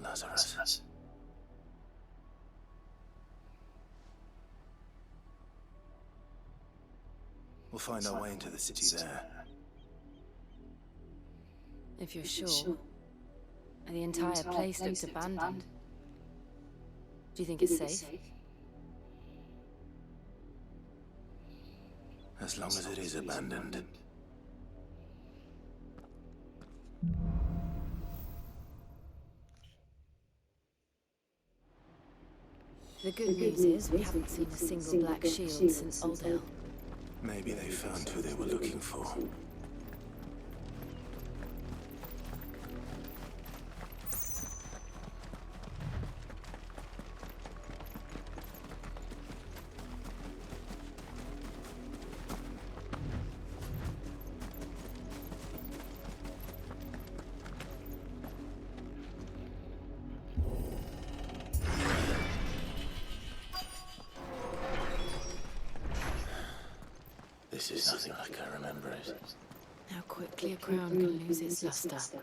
Lazarus. We'll find our way into the city there. If you're sure. The entire place looks abandoned. Do you think it's safe? As long as it is abandoned. The good news is we haven't seen a single black shield since Old Hill. Maybe they found who they were looking for. This is nothing like I remember it. How quickly a crown can lose its luster.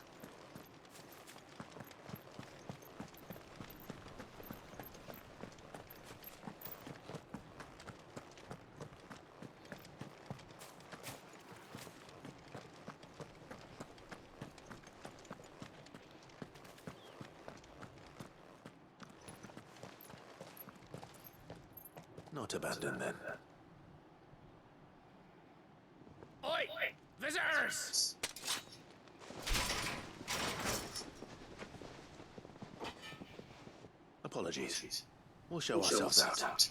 Not abandoned then. Oi! Visitors! Apologies. We'll show ourselves out. Or not.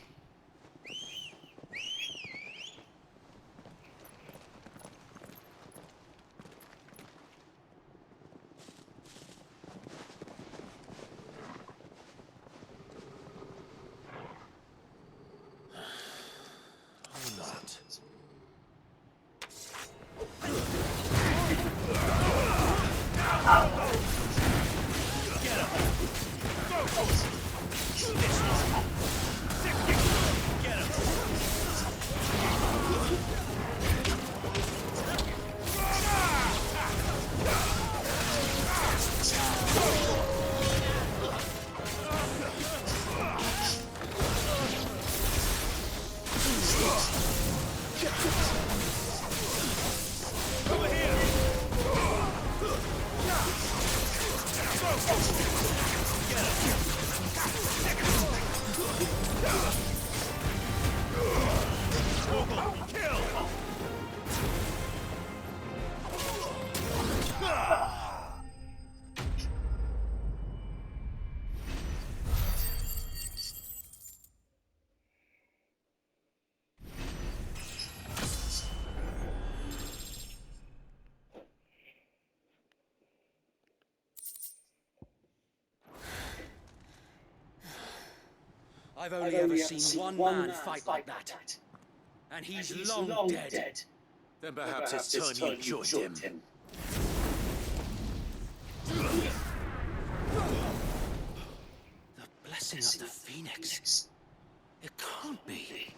I've only ever seen one man fight like that. And he's long dead. Then perhaps it's time you joined him. The blessing of the Phoenix. It can't be.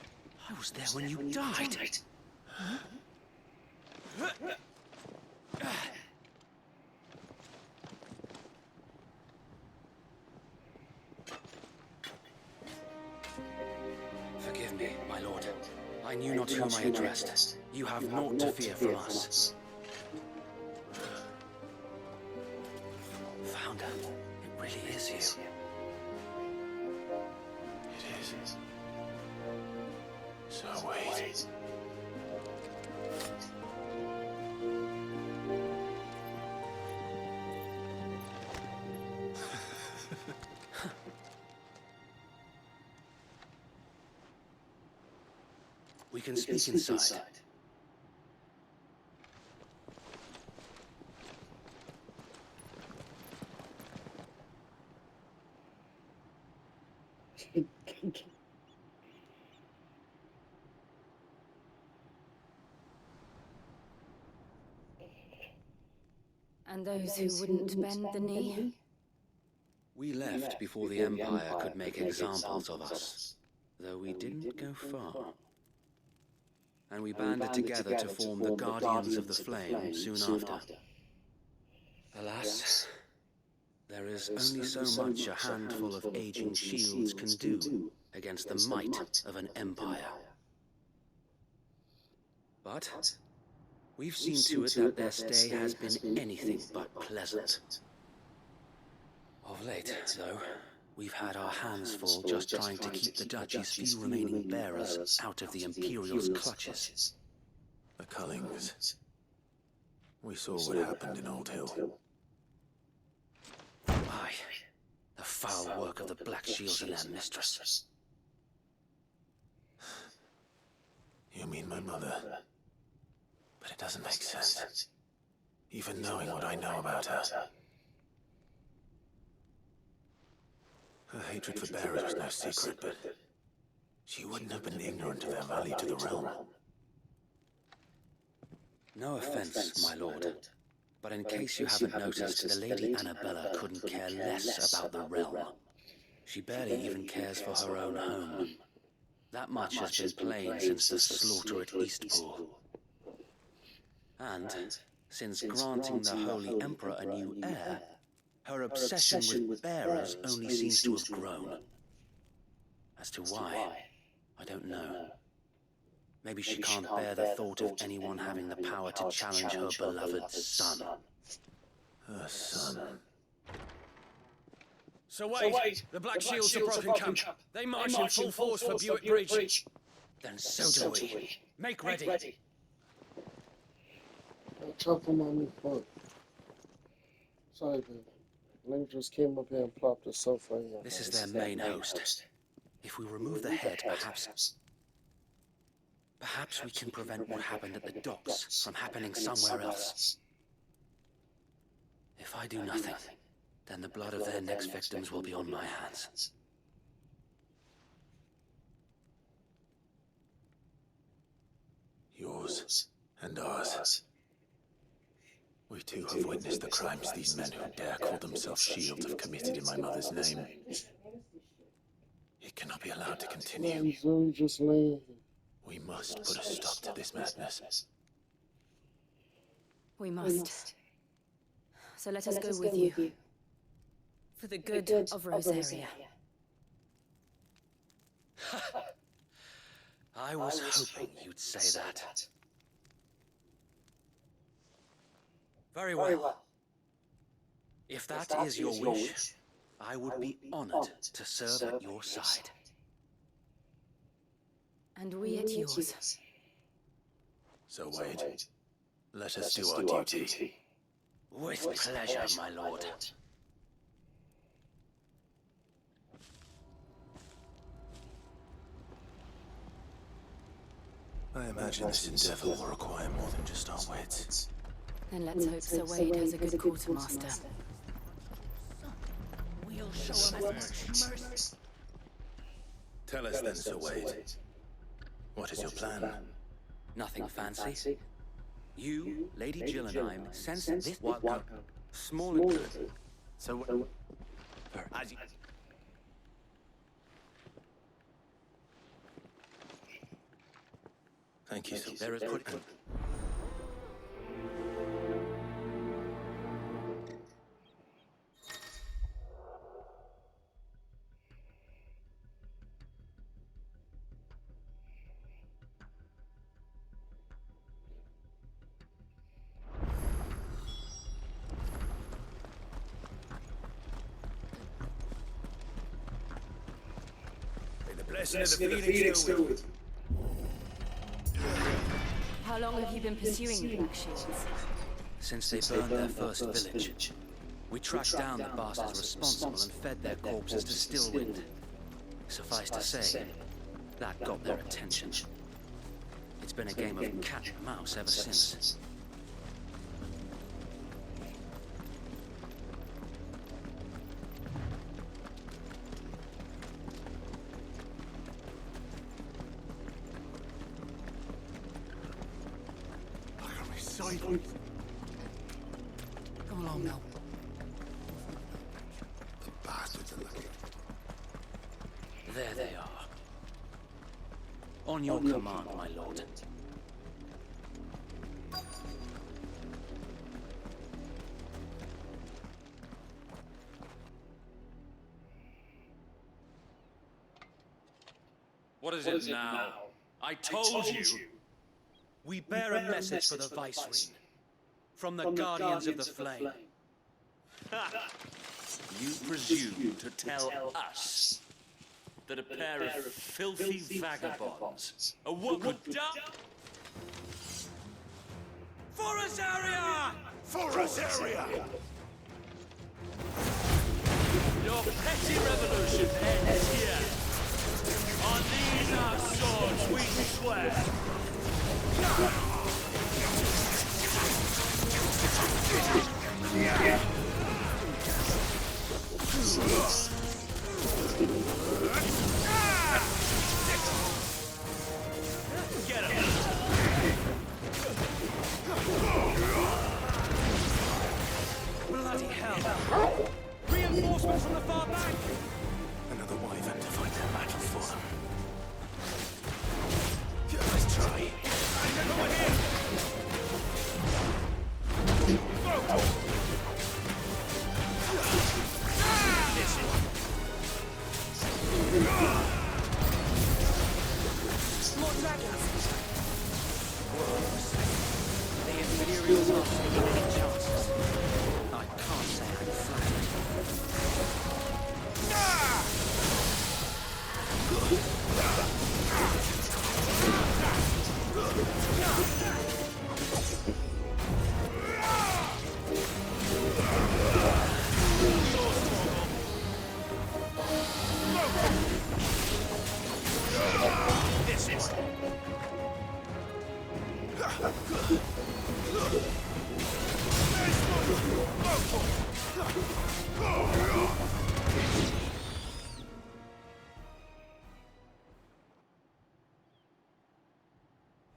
I was there when you died. Forgive me, my lord. I knew not whom I addressed. You have naught to fear from us. Founder, it really is you. It is. So wait. We can speak inside. And those who wouldn't bend the knee? We left before the Empire could make examples of us, though we didn't go far. And we banded together to form the Guardians of the Flame soon after. Alas, There is only so much a handful of aging shields can do against the might of an empire. But we've seen to it that their stay has been anything but pleasant. Of late, though, we've had our hands full just trying to keep the Duchy's few remaining bearers out of the Imperial's clutches. The Cullings. We saw what happened in Old Hill. Aye, the foul work of the Black Shields and their mistress. You mean my mother? But it doesn't make sense. Even knowing what I know about her. Her hatred for bearers was no secret, but she wouldn't have been ignorant of their value to the realm. No offense, my lord, but in case you haven't noticed, the Lady Annabella couldn't care less about the realm. She barely even cares for her own home. That much has been plain since the slaughter at Eastpool. And since granting the Holy Emperor a new heir, her obsession with bearers only seems to have grown. As to why, I don't know. Maybe she can't bear the thought of anyone having the power to challenge her beloved son. Her son. So wait, the Black Shields have broken camp. They march in full force for Buick Bridge. Then so do we. Make ready. I'll chop him on my foot. Sorry, baby. Link just came up here and plopped the sofa in your This is their main host. If we remove the head, perhaps we can prevent what happened at the docks from happening somewhere else. If I do nothing, then the blood of their next victims will be on my hands. Yours and ours. We too have witnessed the crimes these men who dare call themselves shields have committed in my mother's name. It cannot be allowed to continue. Just laying here. We must put a stop to this madness. We must. So let us go with you. For the good of Rosaria. I was hoping you'd say that. Very well. If that is your wish, I would be honored to serve at your side. And we at yours. So Wade, let us do our duty. With pleasure, my lord. I imagine this endeavor will require more than just our wits. Then let's hope Sir Wade has a good quartermaster. We'll show him as much mercy. Tell us then, Sir Wade. What is your plan? Nothing fancy. You, Lady Jill and I sense this work small and good. So, as you... Thank you, Sir. There is put... Blessing of the Phoenix go with you. How long have you been pursuing the Black Shields? Since they burned their first village, we tracked down the bastards responsible and fed their corpses to Stillwind. Suffice to say, that got their attention. It's been a game of cat and mouse ever since. Come along now. The bastards are looking. There they are. On your command, my lord. What is it now? I told you. We bear a message for the Vicereine. From the Guardians of the Flame. You presume to tell us that a pair of filthy vagabonds, a woman for Azaria! For Azaria! Your petty revolution ends here. On these our swords we swear. Get him! Bloody hell! Reinforcements from the far bank! Another wyvern to fight their battles for them. Let's try. Over here! More dragons! The Imperials are taking any chances. I can't say I'm flattered. This is...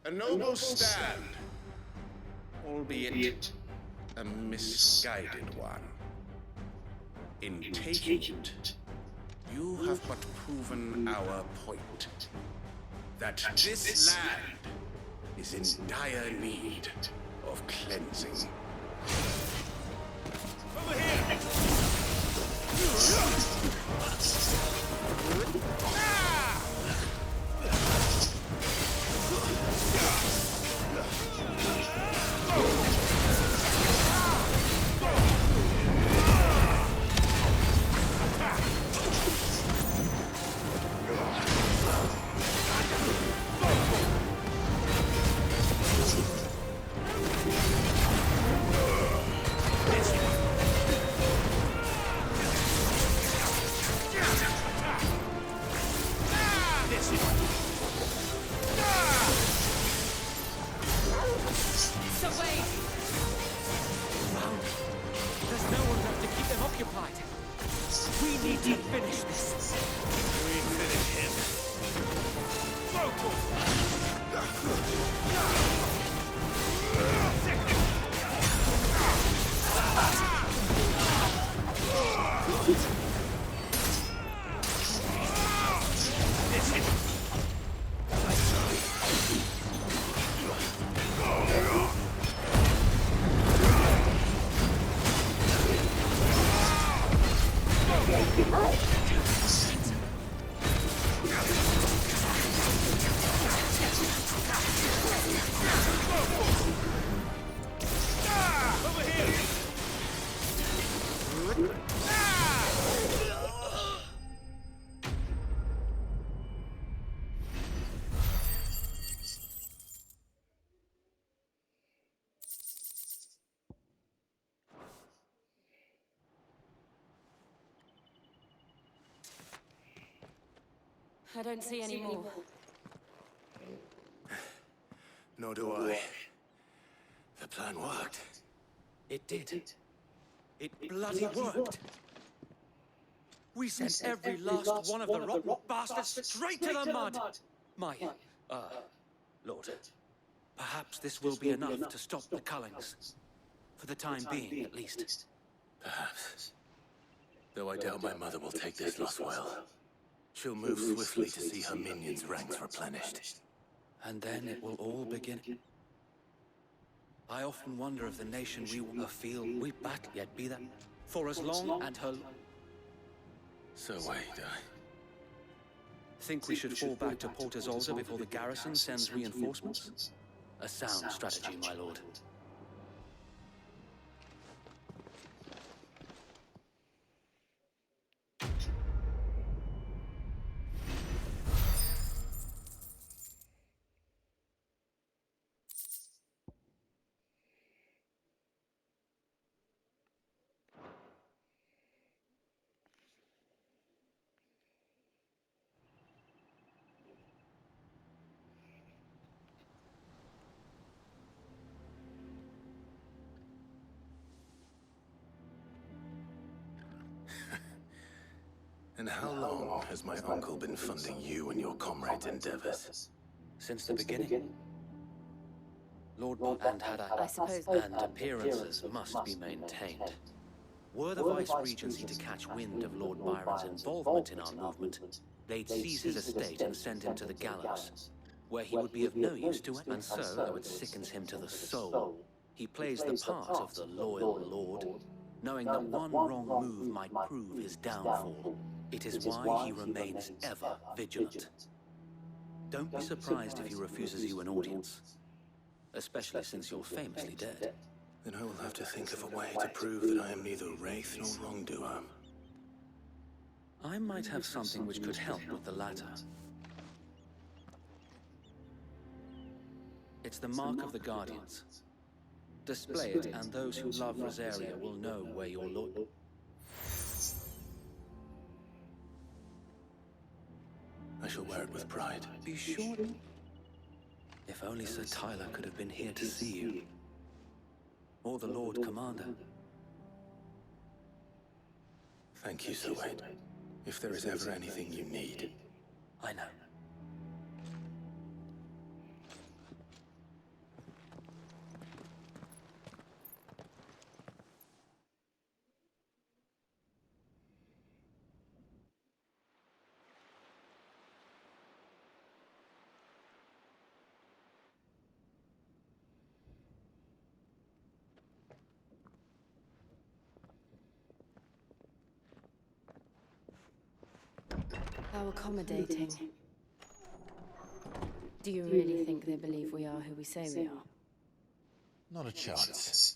A noble stand, albeit a misguided one. In taking it, you have but proven our point. That this land is in dire need of cleansing. Over here! There's no one left to keep them occupied. We need to finish this. We finish him. I don't see any more. Nor do I. The plan worked. It did. It bloody worked. We sent every last one of the rotten bastards straight to the mud. My, Lord, perhaps this will be enough to stop the Cullings. For the time being, at least. Perhaps. Though I doubt my mother will take this loss well. She'll move swiftly to see her minions' ranks replenished. And then it will all begin. I often wonder if the nation we feel we battle yet be that for as long and her... So wait, Think we should fall back to Port Isolde before the garrison sends reinforcements? A sound strategy, my lord. And how long has my uncle been funding you and your comrades' endeavors? Since the beginning. And had I suppose and appearances must be maintained. Were the Vice-Regency to catch wind of Lord Byron's involvement in our movement, they'd seize his estate and send him to the gallows, where he would be of no use to it, and so, though it sickens him to the soul, he plays the part of the loyal lord, knowing that one wrong move might prove his downfall. It is why he remains ever vigilant. Don't be surprised if he refuses you an audience, especially since you're famously dead. Then I will have to think of a way to prove that I am neither wraith nor wrongdoer. I might have something which could help with the latter. It's the mark of the Guardians. Display it, and those who love Rosaria will know where you're loyal. I shall wear it with pride. Be sure. If only Sir Tyler could have been here to see you. Or the Lord Commander. Thank you, Sir Wade. If there is ever anything you need. I know. How accommodating. Do you really think they believe we are who we say we are? Not a chance.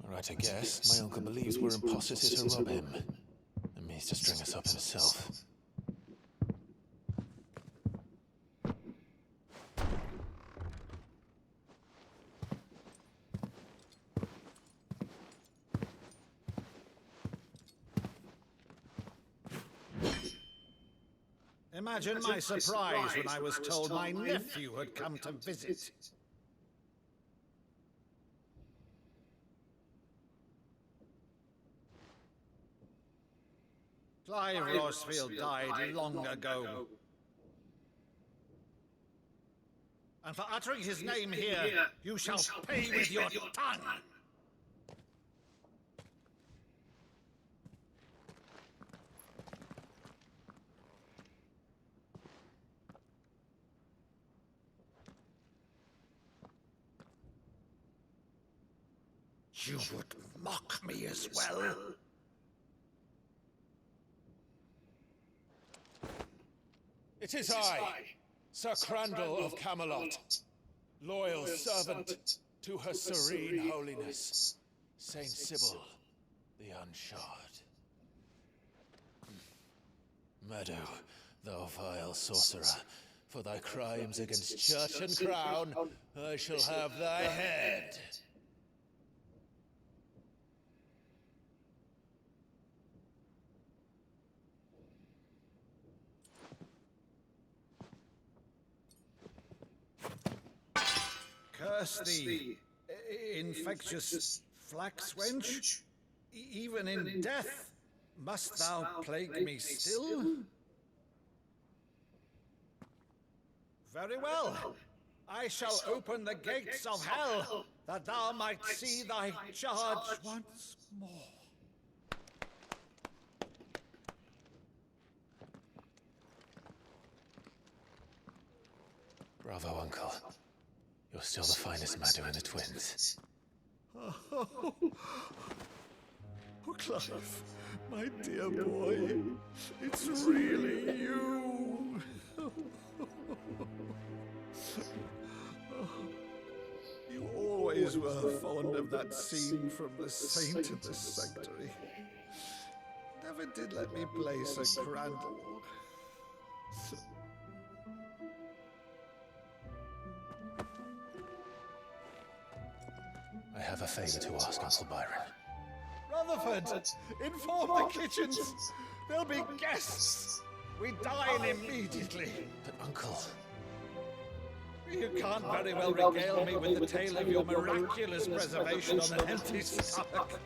Right, I guess. My uncle believes we're imposters here to rob him. And means to string us up himself. Imagine my surprise when I was told my nephew had come to visit. Clive Rosfield died long ago. And for uttering his name here, you shall pay with your tongue! You would mock me as well? It is I, Sir Crandall of Camelot, loyal servant to Her Serene Holiness, Saint Sybil the Unshod. Meadow, thou vile sorcerer, for thy crimes against church and crown, I shall have thy head. Curse thee, infectious flax wench. Even in death, must thou plague me still? Very well. I shall open the gates of hell, that thou might see thy charge once more. Bravo, Uncle. You're still the finest Madu in the twins. Oh, Clive, my dear boy, it's really you. You always were fond of that scene from The Saint of the Sanctuary. Never did let me play Sir Crandall. I have a favor to ask, Uncle Byron. Rutherford, inform the kitchens. There'll be guests. We dine immediately. But, Uncle... You can't very well regale me with the tale of your miraculous preservation on an empty stomach.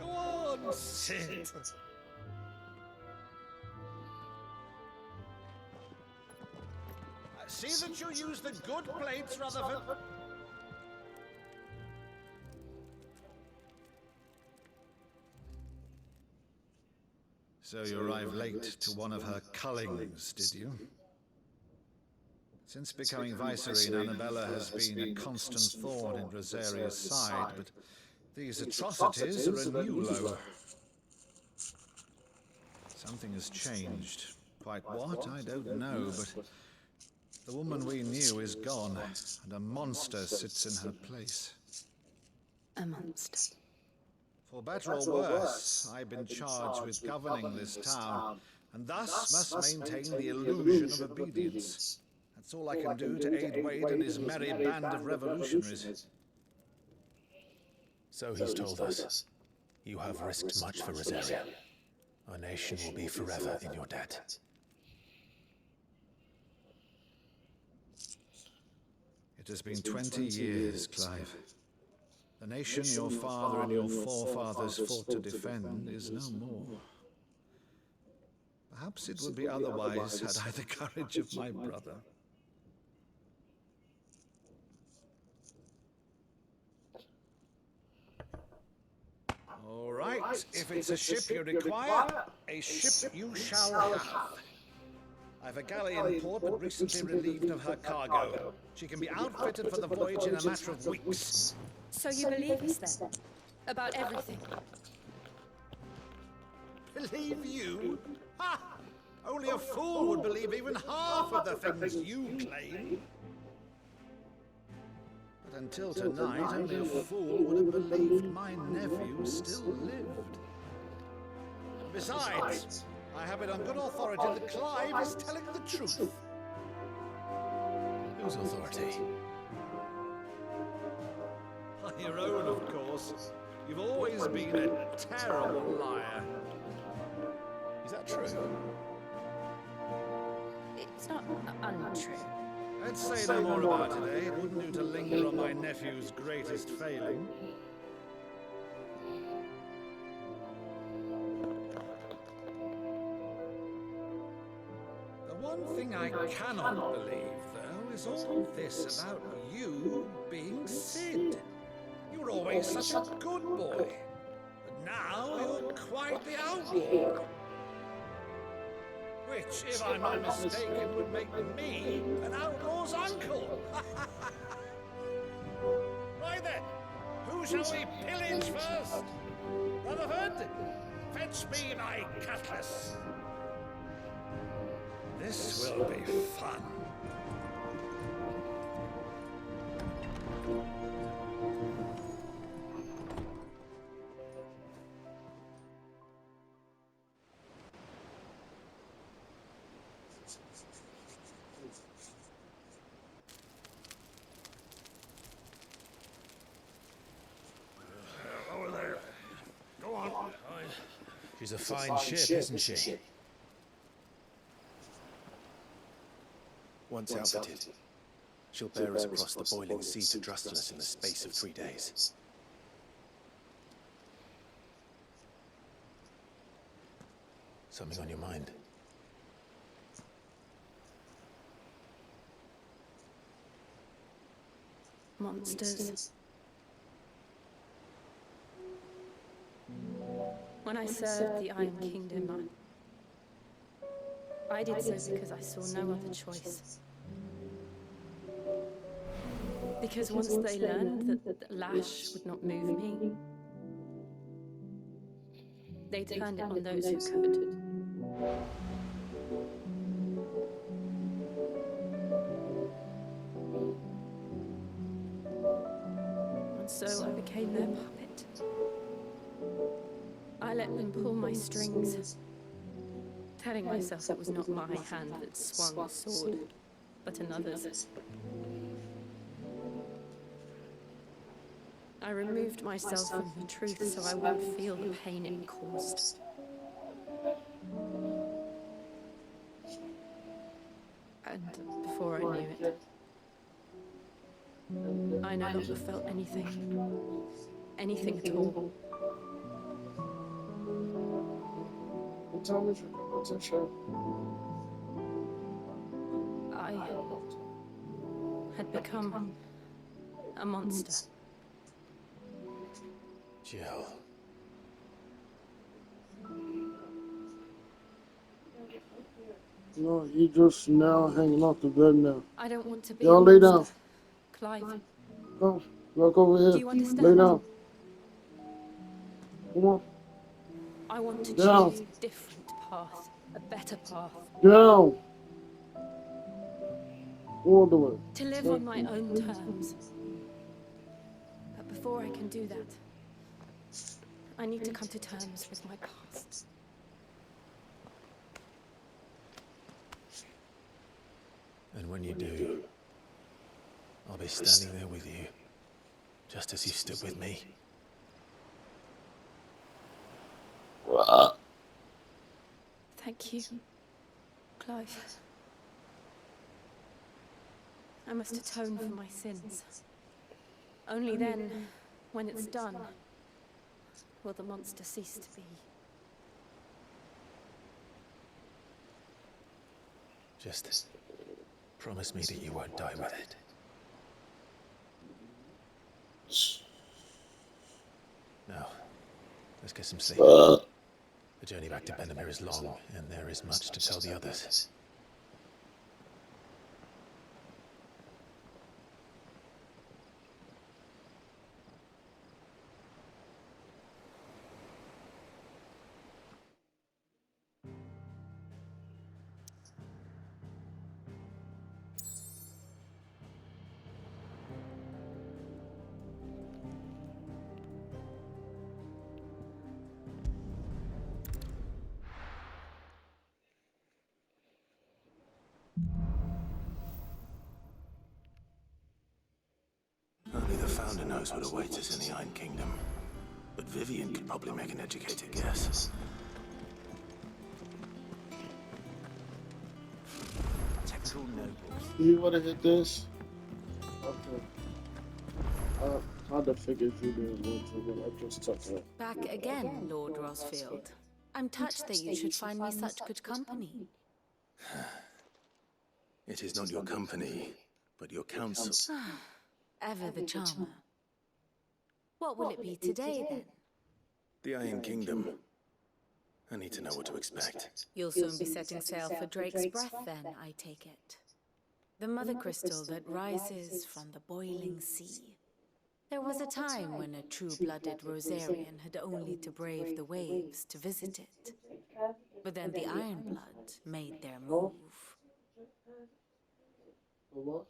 Go on, sit. See that you use the good plates, Rutherford. So you arrived late to one of her cullings, did you? Since becoming Vicereine, Annabella has been a constant thorn in Rosaria's side, but these atrocities are a new low. Something has changed. Quite what, I don't know, but the woman we knew is gone, and a monster sits in her place. A monster. For better or worse, I've been charged with governing this town, and thus must maintain the illusion of obedience. That's all I can do to aid Wade and his merry band of revolutionaries. So he's told us. You have risked much for Rosaria. Our nation will be forever in your debt. It has been 20 years, Clive. The nation your father and your forefathers fought to defend is no more. Perhaps it would be otherwise had I the courage of my brother. All right, if it's a ship you require, a ship you shall have. I've a galley in port, but recently relieved of her cargo. She can be outfitted for the voyage in a matter of weeks. So you believe us then? About everything? Believe you? Ha! Only a fool would believe even half of the things you claim. But until tonight, only a fool would have believed my nephew still lived. Besides, I have it on good authority that Clive is telling the truth. Whose authority? Your own, of course. You've always been a terrible liar. Is that true? It's not untrue. Let's say no more about it, eh? It wouldn't do to linger on my nephew's greatest failing. The one thing I cannot believe, though, is all this about you being Sid. You were always such a good boy, but now you're quite the outlaw. Which, if I'm not mistaken, would make me an outlaw's uncle. Right then, who shall we pillage first? Rutherford, fetch me my cutlass. This will be fun. She's a fine ship, isn't she? Once outfitted, she'll bear us across the boiling sea to Drustinus in the space of 3 days. Something on your mind? Monsters. When I served the Iron Kingdom, I did so because I saw no other choice. Because once they learned that the lash would not move me, they turned it on those who could. And so I became their puppet. I let them pull my strings, telling myself it was not my hand that swung the sword, but another's. I removed myself from the truth so I wouldn't feel the pain it caused. And before I knew it, I no longer felt anything. Anything at all. Tell me what's that show? I had become a monster. Jill. No, you just now hanging off the bed now. I don't want to be Y'all a lay monster. down. Clive, Come, walk over here. do you understand? Lay down. Come on. I want to Down. choose a different path, a better path. Down. All the way. To live on my own terms. But before I can do that, I need to come to terms with my past. And when you do, I'll be standing there with you, just as you stood with me. Thank you, Clive. I must atone for my sins. Only then, when it's done, will the monster cease to be. Just promise me that you won't die with it. Now, let's get some sleep. The journey back to Benamir is long, and there is much to tell the others. Only the Founder knows what awaits us in the Iron Kingdom. But Vivian could probably make an educated guess. Temporal nobles. You wanna hit this? Okay. I'd have figured you didn't want to, but I just took it. Back again, Lord Rosfield. I'm touched that you should find me such good company. It is not your company, but your counsel. Ever the charmer. What will it be today, then? The Iron Kingdom. I need to know what to expect. You'll soon be setting sail for Drake's Breath, then, I take it. The mother crystal that rises from the boiling sea. There was a time when a true-blooded Rosarian had only to brave the waves to visit it. But then the Ironblood made their move. What?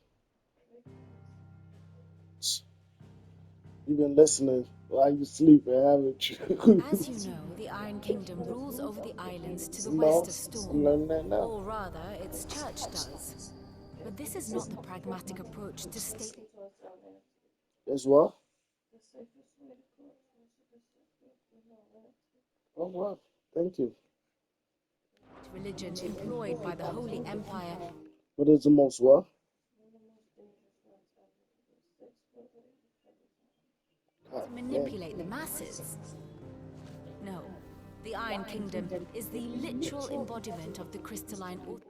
You've been listening while you sleeping, haven't you? As you know, the Iron Kingdom rules over the islands to the No, west of I'm Storm. learning that now. Or rather, its church does. But this is not the pragmatic approach to state As what? Oh, wow. Thank you. religion employed by the Holy Empire What is the most what? to manipulate the masses. No, the Iron Kingdom is the literal embodiment of the crystalline order.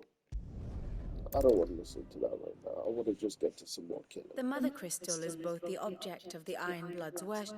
I don't want to listen to that right now. I want to just get to some more killing. The Mother Crystal is both the object of the Iron Blood's worship